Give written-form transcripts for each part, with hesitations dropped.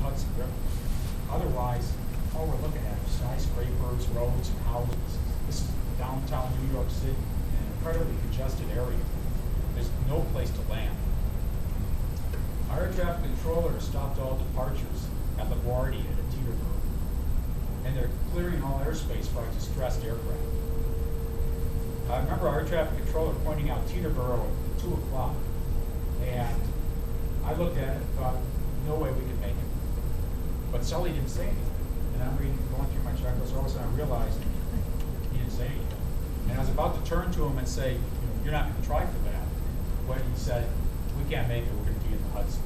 Hudson River. Otherwise, all we're looking at are skyscrapers, roads, and houses. This is downtown New York City, an incredibly congested area. There's no place to land. Our air traffic controller has stopped all departures at LaGuardia and at Teterboro, and they're clearing all airspace for our distressed aircraft. I remember our air traffic controller pointing out Teterboro at 2 o'clock, and I looked at it and thought, no way we can make it. But Sully didn't say anything. And I'm going through my checklists, all of a sudden I realized he didn't say anything. And I was about to turn to him and say, you're not going to try for that, when he said, we can't make it, we're going to be in the Hudson.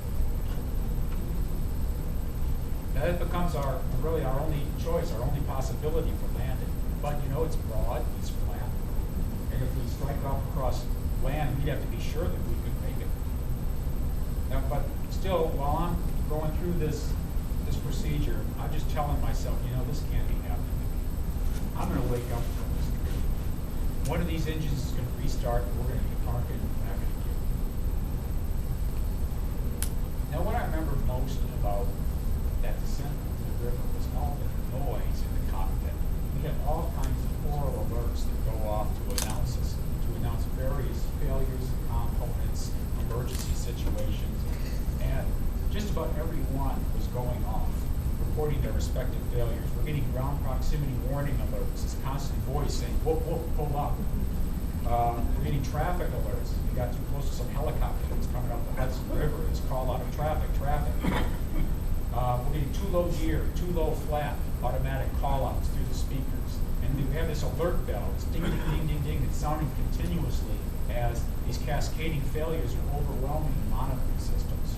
Now that becomes really our only choice, our only possibility for landing. But it's broad, it's flat. And if we strike off across land, we'd have to be sure that we could make it. Now, but still, while I'm going through this procedure, I'm just telling myself, this can't be happening to me. I'm going to wake up from this dream. One of these engines is going to restart, and we're going to be parking back in the queue. Now, what I remember most about that descent into the river was all the noise in the cockpit. We had all kinds of oral alerts that go off to announce various failures of components, emergency situations, and just about everyone was going off, reporting their respective failures. We're getting ground proximity warning alerts. This constant voice saying, whoop, whoop, pull up. We're getting traffic alerts. We got too close to some helicopter that was coming up the Hudson River. It's call out of traffic. We're getting too low gear, too low flat, automatic call-outs through the speakers. And we have this alert bell. It's ding, ding, ding, ding, ding. It's sounding continuously as these cascading failures are overwhelming the monitoring systems.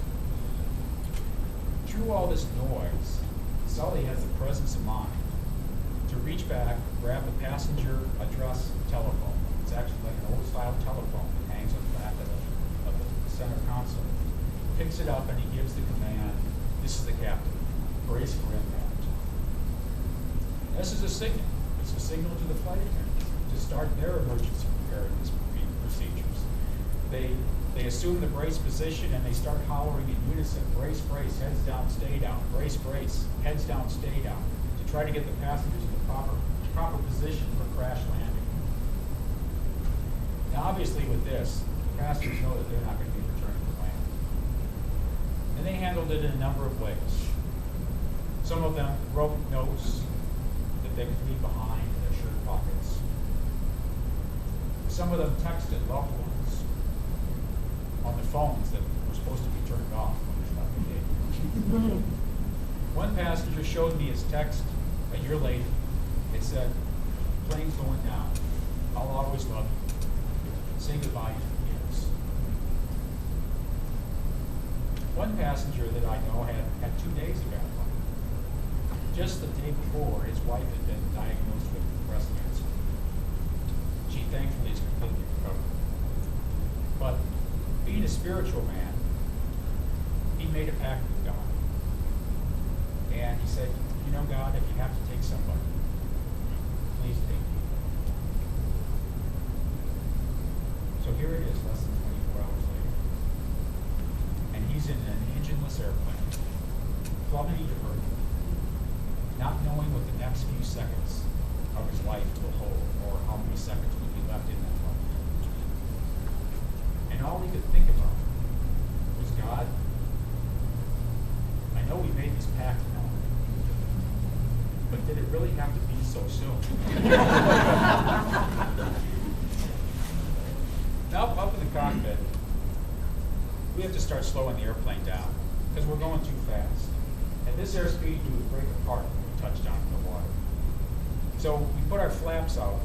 Through all this noise, Sully has the presence of mind to reach back, grab the passenger address telephone. It's actually like an old-style telephone that hangs on the back of the center console. Picks it up and he gives the command, this is the captain, brace for impact. This is a signal. It's a signal to the flight attendants to start their emergency preparedness procedures. They assume the brace position and they start hollering in unison, brace, brace, heads down, stay down, brace, brace, heads down, stay down, to try to get the passengers in the proper position for crash landing. Now obviously with this, the passengers know that they're not going to be returning to land. And they handled it in a number of ways. Some of them wrote notes that they could leave behind in their shirt pockets. Some of them texted loved ones on the phones that were supposed to be turned off when they left the gate. One passenger showed me his text a year later. It said, plane's going down. I'll always love you. Say goodbye to the years. One passenger that I know had 2 days of bad luck. Just the day before, his wife had been diagnosed with breast cancer. She thankfully is completely recovered. But being a spiritual man, he made a pact with God. And he said, God, if you have to take somebody, please take me. So here it is, less than 24 hours later. And he's in an engineless airplane, plummeting to earth, not knowing what the next few seconds of his life will hold, or how many seconds will be left in that life. And all he could think about was, God, I know we made this pact now, but did it really have to be so soon? Now, up in the cockpit, we have to start slowing the airplane down because we're going too fast. At this airspeed, you would break apart when we touch down in the water. So we put our flaps out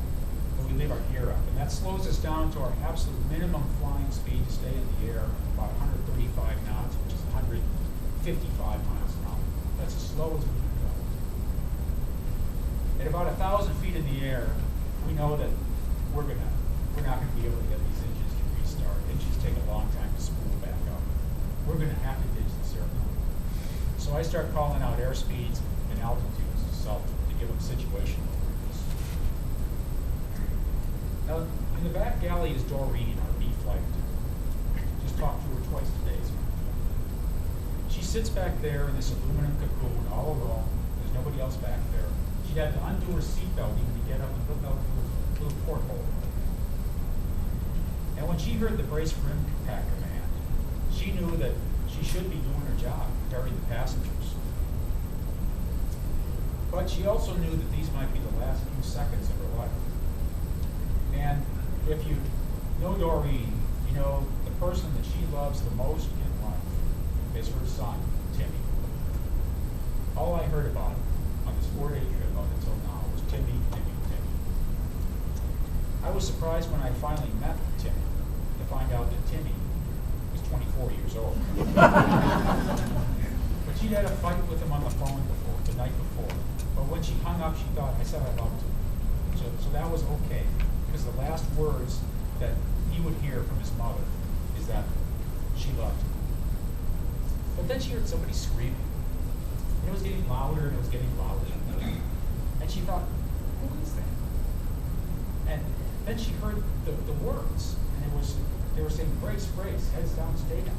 and we leave our gear up, and that slows us down to our absolute minimum flying speed to stay in the air, about 135 knots, which is 155 miles an hour. That's as slow as we can go. At about 1,000 feet in the air, we know that we're not going to be able to get these engines to restart. Engines take a long time to spool back up. We're going to have to ditch this airplane. So I start calling out airspeeds and altitudes to Sully to give them situational awareness. Now, in the back galley is Doreen, our B flight attendant. Just talked to her twice today. She sits back there in this aluminum cocoon, all alone. There's nobody else back there. She'd have to undo her seatbelt even to get up and look out the little porthole. And when she heard the brace for impact command, she knew that she should be doing her job, carrying the passengers. But she also knew that these might be the last few seconds of her life. And if you know Doreen, you know the person that she loves the most in life is her son, Timmy. All I heard about on this 4-day trip up until now was Timmy, Timmy, Timmy. I was surprised when I finally met Timmy to find out that Timmy was 24 years old. But she'd had a fight with him on the phone before, the night before. But when she hung up, she thought, I said I loved him. So that was okay, because the last words that he would hear from his mother is that she loved him. But then she heard somebody screaming. And it was getting louder and it was getting louder. And she thought, who is that? And then she heard the words, and they were saying, brace, brace, heads down, stay down.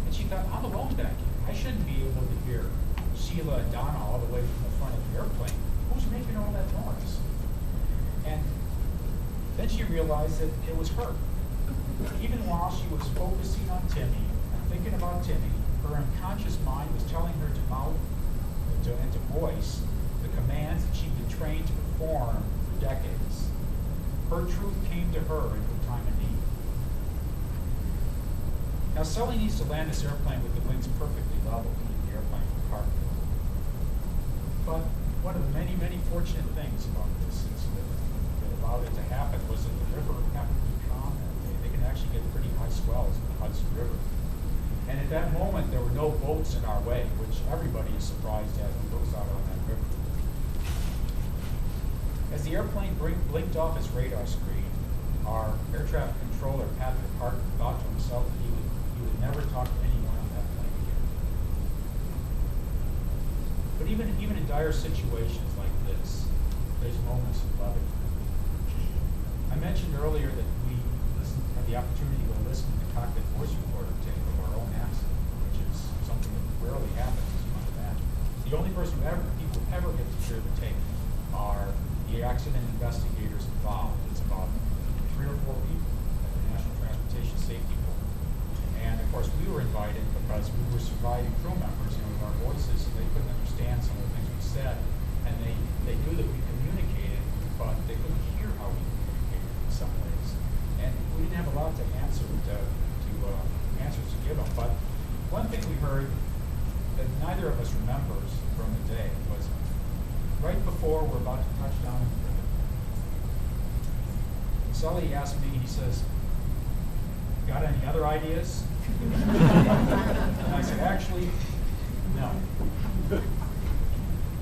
And she thought, I'm alone back here. I shouldn't be able to hear Sheila and Donna all the way from the front of the airplane. Who's making all that noise? And then she realized that it was her. Even while she was focusing on Timmy and thinking about Timmy, her unconscious mind was telling her to mouth and to voice the commands that she'd been trained to perform for decades. Her truth came to her in her time of need. Now, Sully needs to land this airplane with the wings perfectly level to keep the airplane from carting. But one of the many, many fortunate things about this incident that allowed it to happen was that the river happened to be calm that day. They can actually get pretty high swells in the Hudson River. And at that moment, there were no boats in our way, which everybody is surprised at who goes out on that river. As the airplane blinked off its radar screen, our air traffic controller, Patrick Hart, thought to himself that he would never talk to anyone on that plane again. But even in dire situations like this, there's moments of levity. I mentioned earlier that we had the opportunity to go listen to the cockpit voice recorder tape of our own accident, which is something that rarely happens, as you might imagine. The only person people ever get to hear the tape are the accident investigators involved. It's about 3 or 4 people at the National Transportation Safety Board. And of course, we were invited because we were surviving crew members, with our voices, and they couldn't understand some of the things we said. And they knew that we communicated, but they couldn't hear how we communicated in some ways. And we didn't have a lot to answers to give them. But one thing we heard that neither of us remembers from the day was right before we're about to touch down in the river. Sully asked me, he says, got any other ideas? And I said, actually, no.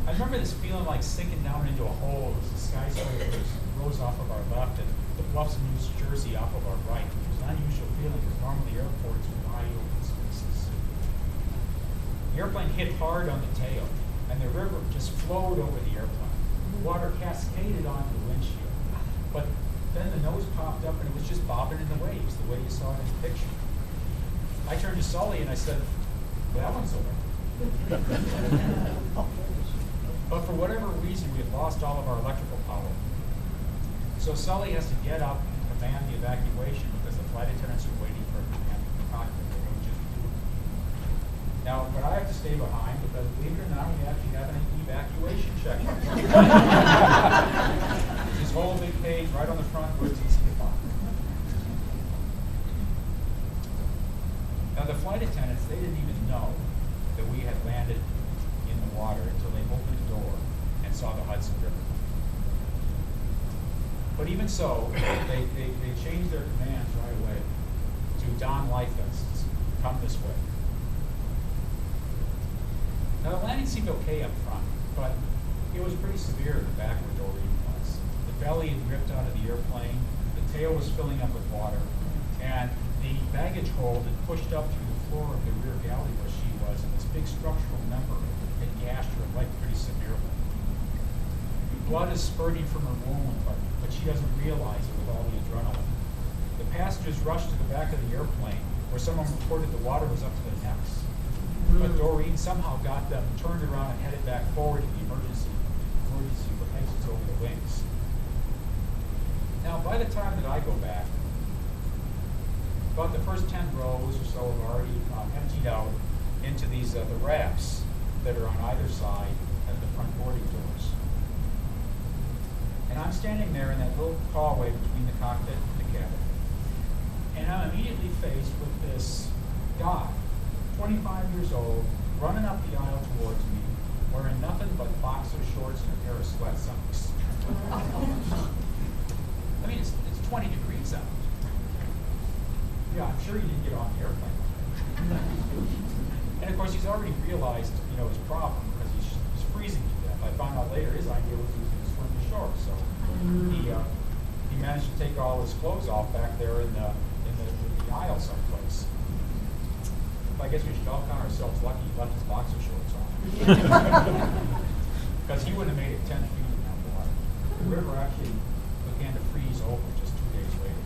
I remember this feeling like sinking down into a hole as the skyscrapers rose off of our left and the bluffs of New Jersey off of our right. It was an unusual feeling because normally airports are wide open spaces. The airplane hit hard on the tail, and the river just flowed over the airplane. The water cascaded onto the windshield. But then the nose popped up and it was just bobbing in the waves, the way you saw it in the picture. I turned to Sully and I said, well, that one's over. But for whatever reason, we had lost all of our electrical power. So Sully has to get up and command the evacuation because the flight attendants are waiting for a command from the cockpit. They don't just do it. Now, but I have to stay behind because, believe it or not, we actually have an evacuation checklist. This whole big page right on the front where it's easy to find. Now, the flight attendants, they didn't even know that we had landed in the water until they opened the door and saw the Hudson River. But even so, they changed their commands right away to don life vests, come this way. Now the landing seemed okay up front, but it was pretty severe in the back where Doreen was. The belly had ripped out of the airplane, the tail was filling up with water, and the baggage hold had pushed up through the floor of the rear galley where she was, and this big structural member had gashed her leg pretty severely. Blood is spurting from her wound, but she doesn't realize it with all the adrenaline. The passengers rushed to the back of the airplane, where someone reported the water was up to their necks. But Doreen somehow got them turned around and headed back forward to the emergency exits over the wings. Now, by the time that I go back, about the first 10 rows or so have already emptied out into these the rafts that are on either side of the front boarding doors. And I'm standing there in that little hallway between the cockpit and the cabin. And I'm immediately faced with this guy, 25 years old, running up the aisle towards me, wearing nothing but boxer shorts and a pair of sweat socks. I mean, it's 20 degrees out. Yeah, I'm sure he didn't get on the airplane. And of course, he's already realized, his problem because he's freezing to death. I found out later his idea was he was going to swim to shore, so he managed to take all his clothes off back there in the aisle someplace. But I guess we should all count ourselves lucky he left his boxer shorts on. Because he wouldn't have made it 10 feet in that water. The river actually began to freeze over just 2 days later.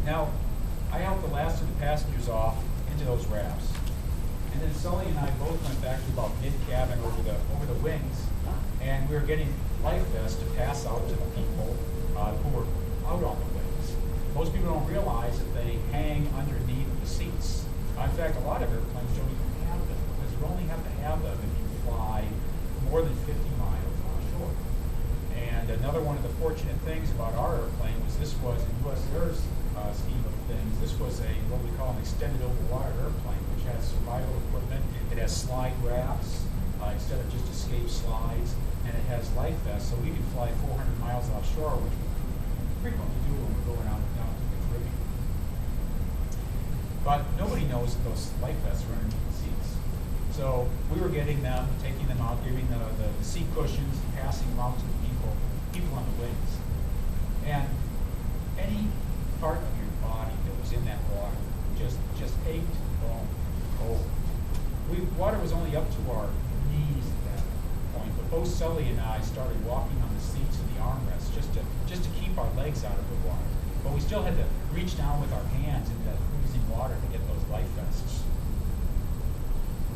Now, I helped the last of the passengers off into those rafts. And then Sully and I both went back to about mid-cabin over the wings, and we were getting life vests to pass out to the people who were out on the wings. Most people don't realize that they hang underneath the seats. In fact, a lot of airplanes don't even have them, because you only have to have them if you fly more than 50 miles offshore. And another one of the fortunate things about our airplane was this was, in U.S. Air's scheme of things, this was what we call an extended overwater airplane, which has survival equipment. It has slide rafts instead of just escape slides, and it has life vests, so we can fly 400 miles offshore, which we frequently do when we're going out down to the Caribbean. But nobody knows that those life vests are underneath the seats. So we were getting them, taking them out, giving the seat cushions, and passing them out to the people on the wings. And any part of your body that was in that water just ached, cold. Water was only up to our knees at that point, but both Sully and I started walking on the seats and the armrests just to keep our legs out of the water. But we still had to reach down with our hands into that freezing water to get those life vests.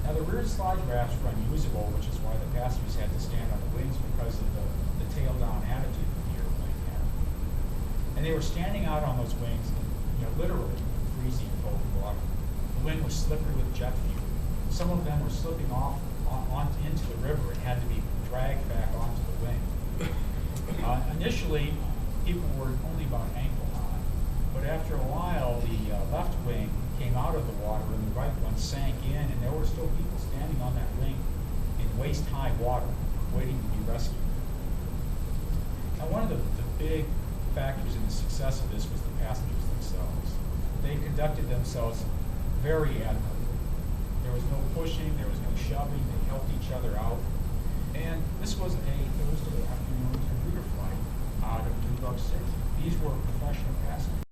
Now, the rear slide rafts were unusable, which is why the passengers had to stand on the wings because of the tail-down attitude that the airplane had. And they were standing out on those wings in, literally freezing cold water. The wind was slippery with jet fuel. Some of them were slipping off into the river and had to be dragged back onto the wing. Initially, people were only about ankle high, but after a while, the left wing came out of the water and the right one sank in, and there were still people standing on that wing in waist-high water, waiting to be rescued. Now, one of the big factors in the success of this was the passengers themselves. They conducted themselves very admirably. There was no pushing, there was no shoving, they helped each other out. And this was a Thursday afternoon commuter flight out of New York City. These were professional passengers.